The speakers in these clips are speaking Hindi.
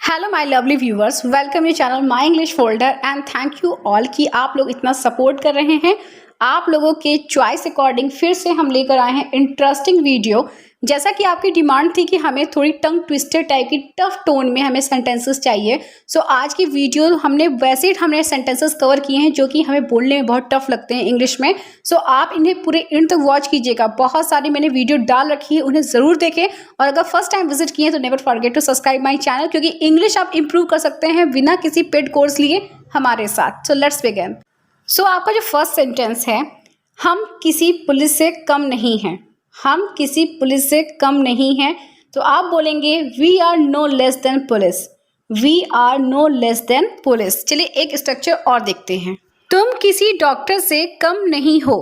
Hello my lovely viewers, welcome you channel my English folder and thank you all कि आप लोग इतना सपोर्ट कर रहे हैं। आप लोगों के चॉइस अकॉर्डिंग फिर से हम लेकर आए हैं इंटरेस्टिंग वीडियो। जैसा कि आपकी डिमांड थी कि हमें थोड़ी टंग ट्विस्टेड टाइप की टफ टोन में हमें सेंटेंसेस चाहिए। सो आज की वीडियो हमने सेंटेंसेस कवर किए हैं जो कि हमें बोलने में बहुत टफ लगते हैं इंग्लिश में। सो आप इन्हें पूरे एंड तक वॉच कीजिएगा। बहुत सारी मैंने वीडियो डाल रखी है, उन्हें ज़रूर देखें। और अगर फर्स्ट टाइम विजिट किए तो never forget to subscribe my channel, क्योंकि इंग्लिश आप इंप्रूव कर सकते हैं बिना किसी पेड कोर्स लिए हमारे साथ। So let's begin. सो आपका जो फर्स्ट सेंटेंस है, हम किसी पुलिस से कम नहीं हैं। हम किसी पुलिस से कम नहीं हैं, तो आप बोलेंगे we are no less than police. We are no less than police. चलिए एक स्ट्रक्चर और देखते हैं। तुम किसी डॉक्टर से कम नहीं हो।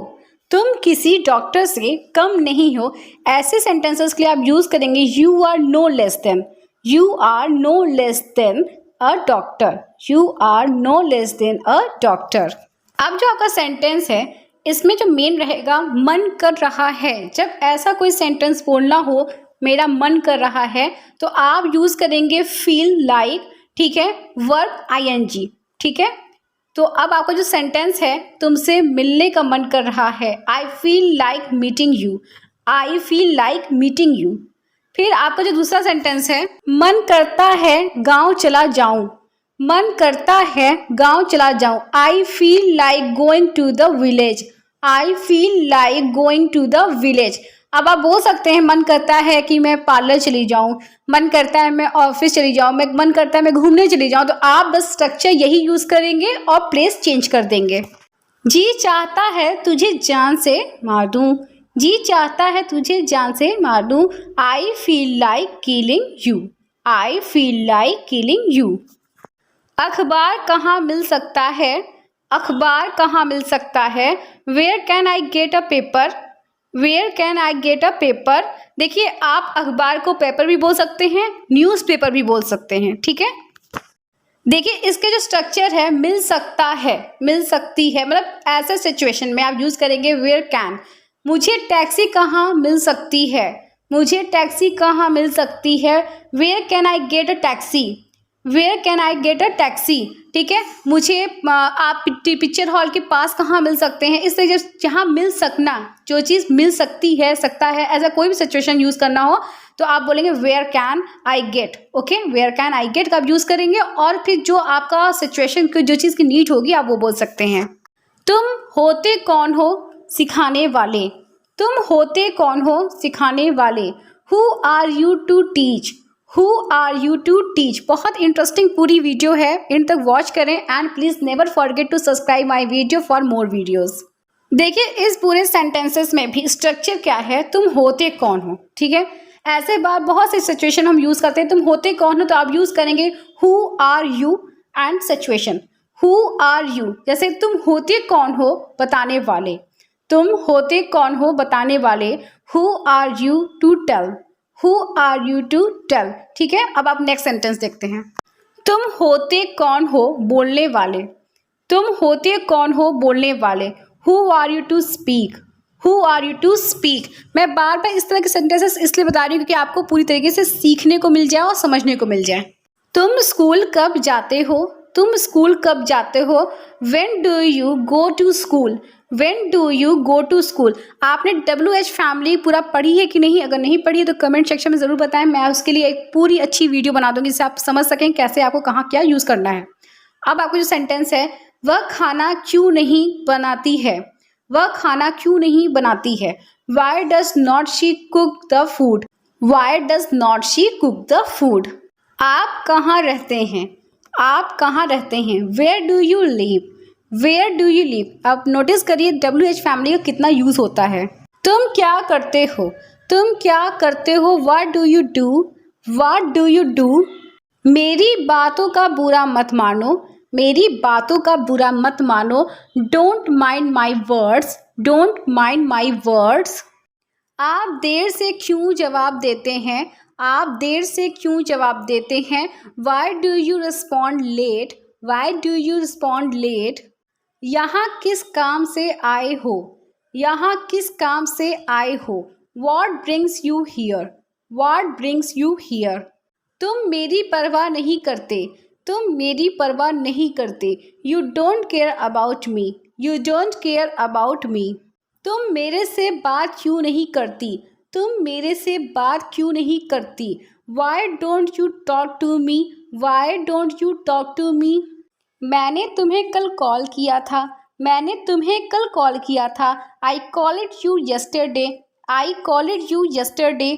तुम किसी डॉक्टर से कम नहीं हो। ऐसे सेंटेंसेस के लिए आप यूज करेंगे you are no less than. You are no less than a doctor. You are no less than a doctor. अब जो आपका सेंटेंस है, इसमें जो मेन रहेगा मन कर रहा है। जब ऐसा कोई सेंटेंस बोलना हो मेरा मन कर रहा है, तो आप यूज करेंगे फील लाइक, ठीक है, वर्ब आईएनजी, ठीक है। तो अब आपका जो सेंटेंस है, तुमसे मिलने का मन कर रहा है, आई feel like meeting you. I feel like meeting you. फिर आपका जो दूसरा सेंटेंस है, मन करता है गांव चला जाऊं। मन करता है गांव चला जाऊं, I feel like going to the village. I feel like going to the village. अब आप बोल सकते हैं मन करता है कि मैं पार्लर चली जाऊं, मन करता है मैं ऑफिस चली जाऊं, मैं मन करता है मैं घूमने चली जाऊं। तो आप बस स्ट्रक्चर यही यूज करेंगे और प्लेस चेंज कर देंगे। जी चाहता है तुझे जान से मार दूं। जी चाहता है तुझे जान से मार दूं, आई feel like killing you. I feel like killing you. अखबार कहाँ मिल सकता है। अखबार कहाँ मिल सकता है, where can I get a paper. Where can I get a paper. देखिए, आप अखबार को पेपर भी बोल सकते हैं, न्यूज़पेपर भी बोल सकते हैं, ठीक है। देखिए, इसके जो स्ट्रक्चर है, मिल सकता है, मिल सकती है, मतलब ऐसे सिचुएशन में आप यूज करेंगे वेयर कैन। मुझे टैक्सी कहाँ मिल सकती है। मुझे टैक्सी कहाँ मिल सकती है, where can I get a taxi. Where can I get a taxi, ठीक है। मुझे आप पिक्चर हॉल के पास कहाँ मिल सकते हैं। इस तरह जहाँ मिल सकना, जो चीज़ मिल सकती है, सकता है, ऐसा कोई भी सिचुएशन यूज़ करना हो तो आप बोलेंगे where can I get. Okay, where can I get का आप यूज़ करेंगे और फिर जो आपका सिचुएशन की जो चीज़ की नीड होगी आप वो बोल सकते हैं। तुम होते कौन हो सिखाने वाले। तुम होते कौन हो सिखाने वाले, who are you to teach. Who are you to teach. बहुत इंटरेस्टिंग पूरी वीडियो है, इन तक वॉच करें and please never forget to subscribe my video for more videos. देखिए, इस पूरे सेंटेंसेस में भी स्ट्रक्चर क्या है, तुम होते कौन हो, ठीक है। ऐसे बात बहुत सी सिचुएशन हम यूज करते हैं, तुम होते कौन हो, तो आप यूज करेंगे who are you and situation. Who are you, जैसे तुम होते कौन हो बताने वाले। तुम होते कौन हो बताने वाले, who are you to tell. Who are you to tell, ठीक है। अब आप नेक्स्ट सेंटेंस देखते हैं। तुम होते कौन हो बोलने वाले। तुम होते कौन हो बोलने वाले, who are you to speak. Who are you to speak. मैं बार बार इस तरह के सेंटेंसेस इसलिए बता रही हूँ क्योंकि आपको पूरी तरीके से सीखने को मिल जाए और समझने को मिल जाए। तुम स्कूल कब जाते हो। तुम स्कूल कब जाते हो, when do you go to school. When do you go to school. आपने WH फैमिली पूरा पढ़ी है कि नहीं, अगर नहीं पढ़ी है तो कमेंट सेक्शन में ज़रूर बताएं, मैं उसके लिए एक पूरी अच्छी वीडियो बना दूंगी जिससे आप समझ सकें कैसे आपको कहाँ क्या यूज़ करना है। अब आपको जो सेंटेंस है, वह खाना क्यों नहीं बनाती है। वह खाना क्यों नहीं बनाती है, why does not she cook the food. Why does not she cook the food. आप कहाँ रहते हैं। आप कहाँ रहते हैं, where do you live. Where do you live. अब नोटिस करिए WH फैमिली का कितना यूज होता है। तुम क्या करते हो। तुम क्या करते हो, what do you do. What do you do. मेरी बातों का बुरा मत मानो। मेरी बातों का बुरा मत मानो, don't mind my words. Don't mind my words. आप देर से क्यों जवाब देते हैं। आप देर से क्यों जवाब देते हैं, why do you respond late. Why do you respond late. यहाँ किस काम से आए हो। यहाँ किस काम से आए हो, what brings you here. What brings you here. तुम मेरी परवाह नहीं करते, तुम मेरी परवाह नहीं करते। You don't care about me, you don't care about me. तुम मेरे से बात क्यों नहीं करती, तुम मेरे से बात क्यों नहीं करती। Why don't you talk to me, why don't you talk to me. मैंने तुम्हें कल कॉल किया था, मैंने तुम्हें कल कॉल किया था। I called you yesterday, I called you yesterday.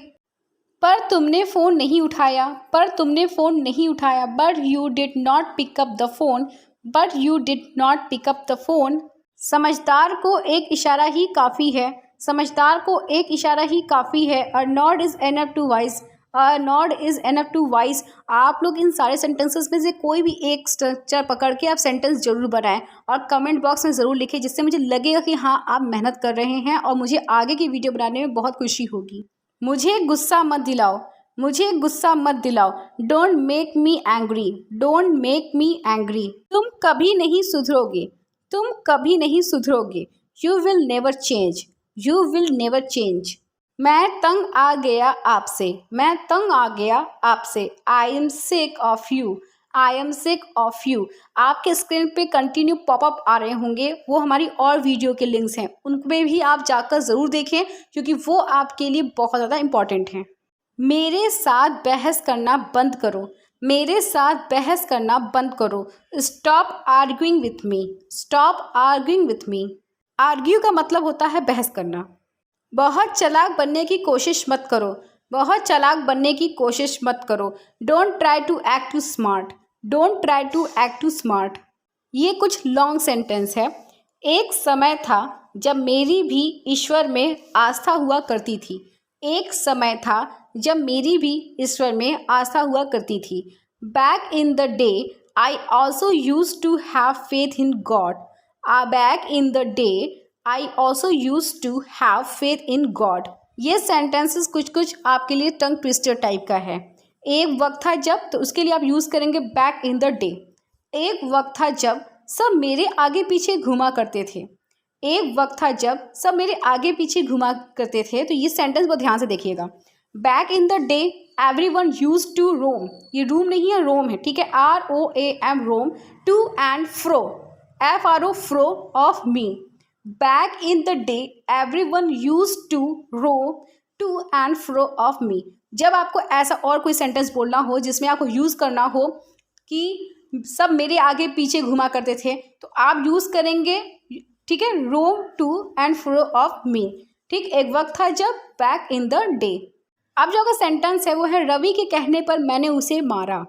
पर तुमने फ़ोन नहीं उठाया, पर तुमने फ़ोन नहीं उठाया। But you did not pick up the phone, but you did not pick up the phone. समझदार को एक इशारा ही काफ़ी है, समझदार को एक इशारा ही काफ़ी है। A nod is enough to wise, a nod is enough to wise. आप लोग इन सारे सेंटेंसेस में से कोई भी एक स्ट्रक्चर पकड़ के आप सेंटेंस जरूर बनाएं और कमेंट बॉक्स में ज़रूर लिखें, जिससे मुझे लगेगा कि हाँ आप मेहनत कर रहे हैं और मुझे आगे की वीडियो बनाने में बहुत खुशी होगी। मुझे गुस्सा मत दिलाओ, मुझे गुस्सा मत दिलाओ। Don't make me angry, don't make me angry. तुम कभी नहीं सुधरोगे, तुम कभी नहीं सुधरोगे। You will never change, you will never change. मैं तंग आ गया आपसे, मैं तंग आ गया आपसे। I am sick of you, I am sick of you. आपके स्क्रीन पे कंटिन्यू पॉपअप आ रहे होंगे, वो हमारी और वीडियो के लिंक्स हैं, उनमें भी आप जाकर ज़रूर देखें क्योंकि वो आपके लिए बहुत ज़्यादा इम्पॉर्टेंट हैं। मेरे साथ बहस करना बंद करो, मेरे साथ बहस करना बंद करो। Stop arguing with me, stop arguing with me. Argue का मतलब होता है बहस करना। बहुत चालाक बनने की कोशिश मत करो, बहुत चालाक बनने की कोशिश मत करो। Don't try to act too smart, don't try to act too smart. ये कुछ लॉन्ग सेंटेंस है। एक समय था जब मेरी भी ईश्वर में आस्था हुआ करती थी, एक समय था जब मेरी भी ईश्वर में आस्था हुआ करती थी। Back in the day I also use to have faith in God, back in the day I also use to have faith in God. ये सेंटेंसेस कुछ कुछ आपके लिए टंग ट्विस्टर टाइप का है। एक वक्त था जब, तो उसके लिए आप यूज़ करेंगे बैक इन द डे। एक वक्त था जब सब मेरे आगे पीछे घुमा करते थे, एक वक्त था जब सब मेरे आगे पीछे घुमा करते थे। तो ये सेंटेंस बहुत ध्यान से देखिएगा। Back in the day everyone used to roam, ये रूम नहीं है रोम है, ठीक है। ROAM roam. To and fro, FRO fro of me. Back in the day everyone used to roam to and fro of me. जब आपको ऐसा और कोई सेंटेंस बोलना हो जिसमें आपको यूज़ करना हो कि सब मेरे आगे पीछे घुमा करते थे, तो आप यूज़ करेंगे, ठीक है, roam to and fro of me. ठीक, एक वक्त था जब, बैक इन द डे। अब जो अगर सेंटेंस है वो है रवि के कहने पर मैंने उसे मारा,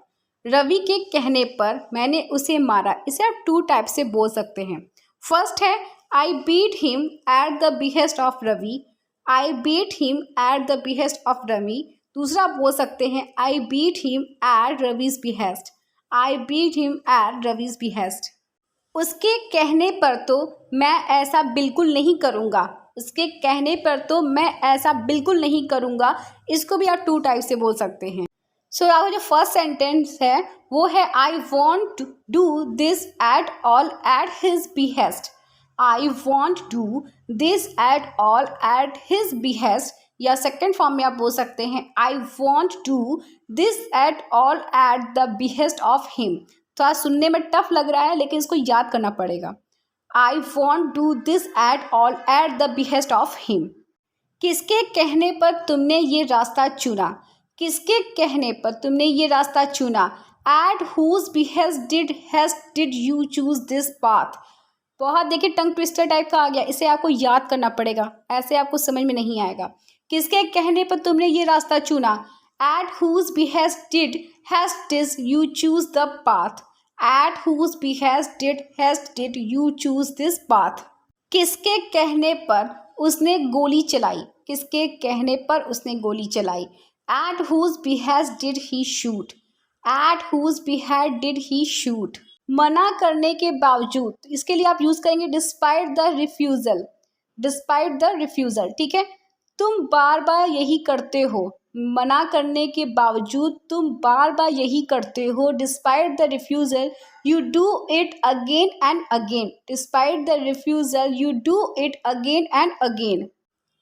रवि के कहने पर मैंने उसे मारा। इसे आप टू टाइप से बोल सकते हैं। फर्स्ट है I beat him at the behest of Ravi, I beat him at the behest of Ravi. दूसरा बोल सकते हैं I beat him at Ravi's behest, I beat him at Ravi's behest. उसके कहने पर तो मैं ऐसा बिल्कुल नहीं करूँगा, उसके कहने पर तो मैं ऐसा बिल्कुल नहीं करूँगा। इसको भी आप टू टाइप से बोल सकते हैं। सो आपका जो फर्स्ट सेंटेंस है वो है I want to do this at all at his behest, I want do this at all at his behest. या सेकेंड फॉर्म में आप बोल सकते हैं I want do this at all at the behest of him. तो आज सुनने में टफ लग रहा है लेकिन इसको याद करना पड़ेगा। आई want do this at all at the behest of him. किसके कहने पर तुमने ये रास्ता चुना, किसके कहने पर तुमने ये रास्ता चुना। At whose behest did you choose this path. बहुत देखिए टंग ट्विस्टर टाइप का आ गया, इसे आपको याद करना पड़ेगा, ऐसे आपको समझ में नहीं आएगा। किसके कहने पर तुमने ये रास्ता चुना। At whose behest did you choose the path, at whose behest did you choose this path. किसके कहने पर उसने गोली चलाई, किसके कहने पर उसने गोली चलाई। At whose behest did he shoot, at whose behest did he shoot. मना करने के बावजूद, इसके लिए आप यूज करेंगे despite the refusal, despite the refusal, ठीक है। तुम बार बार यही करते हो, मना करने के बावजूद तुम बार बार यही करते हो। Despite the refusal you do it again and again, despite the refusal you do it again and again.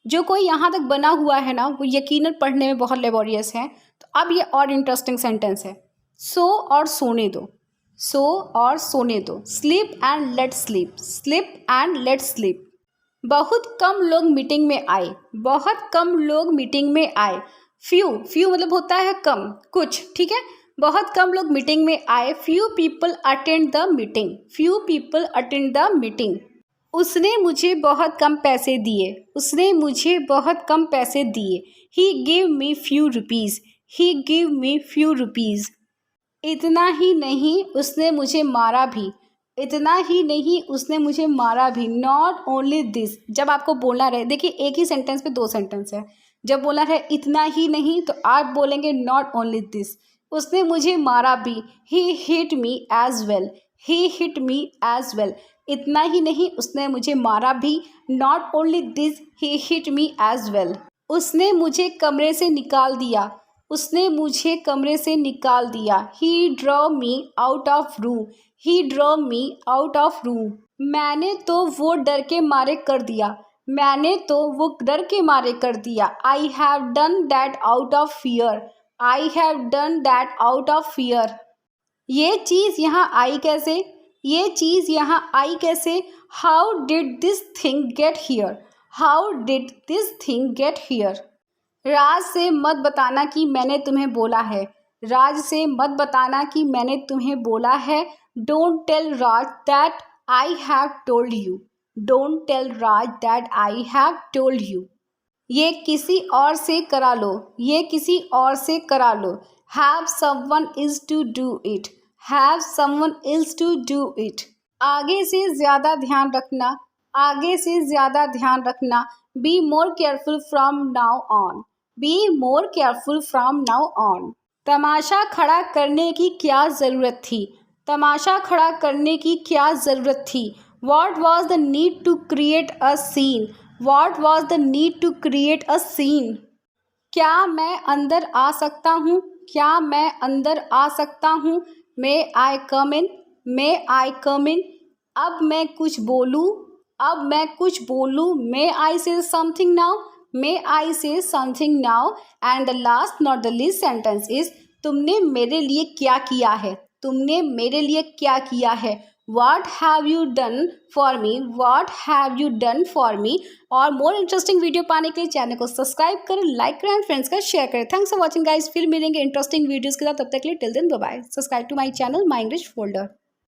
जो कोई यहाँ तक बना हुआ है ना वो यकीनन पढ़ने में बहुत लेबोरियस है। तो अब ये और इंटरेस्टिंग सेंटेंस है, सो और सोने दो, सो और सोने दो, sleep and let sleep, sleep and let sleep. बहुत कम लोग मीटिंग में आए, बहुत कम लोग मीटिंग में आए, फ्यू, फ्यू मतलब होता है कम, कुछ, ठीक है। बहुत कम लोग मीटिंग में आए, few people attend the meeting, few people attend the meeting. उसने मुझे बहुत कम पैसे दिए, उसने मुझे बहुत कम पैसे दिए, ही गिव मी फ्यू रुपीज़, ही गिव मी फ्यू रुपीज़। इतना ही नहीं उसने मुझे मारा भी, इतना ही नहीं उसने मुझे मारा भी, नॉट ओनली दिस। जब आपको बोलना रहे, देखिए एक ही सेंटेंस पे दो सेंटेंस है, जब बोलना है इतना ही नहीं तो आप बोलेंगे नॉट ओनली दिस। उसने मुझे मारा भी, he hit me as well, he hit me as well. इतना ही नहीं उसने मुझे मारा भी, not only this, he hit me as well. उसने मुझे कमरे से निकाल दिया, उसने मुझे कमरे से निकाल दिया, he draw me out of room, he draw me out of room. मैंने तो वो डर के मारे कर दिया, मैंने तो वो डर के मारे कर दिया, I have done that out of fear, I have done that out of fear. ये चीज़ यहाँ आई कैसे, ये चीज़ यहाँ आई कैसे, how did this thing get here, how did this thing get here. राज से मत बताना कि मैंने तुम्हें बोला है, राज से मत बताना कि मैंने तुम्हें बोला है, don't tell Raj that I have told you, don't tell Raj that I have told you. ये किसी और से करा लो, ये किसी और से करा लो, have someone is to do it, have someone is to do it. आगे से ज़्यादा ध्यान रखना, आगे से ज़्यादा ध्यान रखना, be more careful from now on, be more careful from now on. तमाशा खड़ा करने की क्या ज़रूरत थी, तमाशा खड़ा करने की क्या ज़रूरत थी, what was the need to create a scene, what was the need to create a scene. क्या मैं अंदर आ सकता हूँ, क्या मैं अंदर आ सकता हूँ, मे आई कम इन, मे आई कम इन। अब मैं कुछ बोलूँ, अब मैं कुछ बोलूँ, मे आई से समथिंग नाउ, मे आई से something now. And the last not the least sentence is, तुमने मेरे लिए क्या किया है, तुमने मेरे लिए क्या किया है, What have you done for me, what have you done for me। और मोर इंटरेस्टिंग वीडियो पाने के लिए चैनल को सब्सक्राइब करें, लाइक करें एंड फ्रेंड्स का शेयर करें। थैंक्स फॉर वॉचिंग गाइस, फिर मिलेंगे इंटरेस्टिंग वीडियोस के साथ, तब तक के लिए till then bye bye. Subscribe to my channel my English folder.